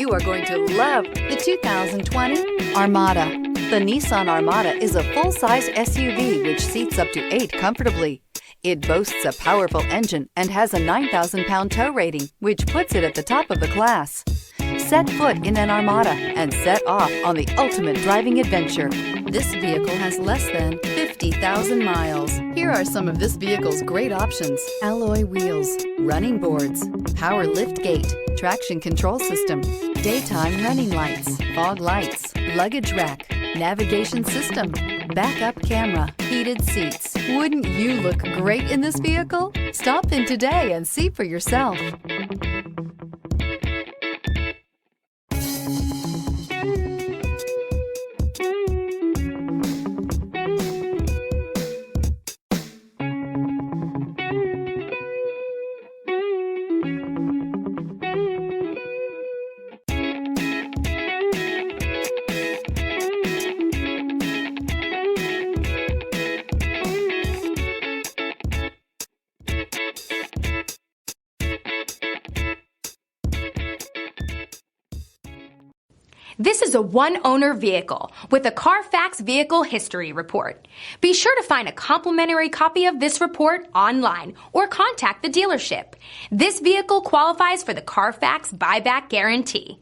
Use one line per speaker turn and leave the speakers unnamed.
You are going to love the 2020 Armada. The Nissan Armada is a full-size SUV which seats up to 8 comfortably. It boasts a powerful engine and has a 9,000-pound tow rating, which puts it at the top of the class. Set foot in an Armada and set off on the ultimate driving adventure. This vehicle has less than 50,000 miles. Here are some of this vehicle's great options: alloy wheels, running boards, power liftgate, traction control system, daytime running lights, fog lights, luggage rack, navigation system, backup camera, heated seats. Wouldn't you look great in this vehicle? Stop in today and see for yourself.
This is a one-owner vehicle with a Carfax Vehicle History Report. Be sure to find a complimentary copy of this report online or contact the dealership. This vehicle qualifies for the Carfax Buyback Guarantee.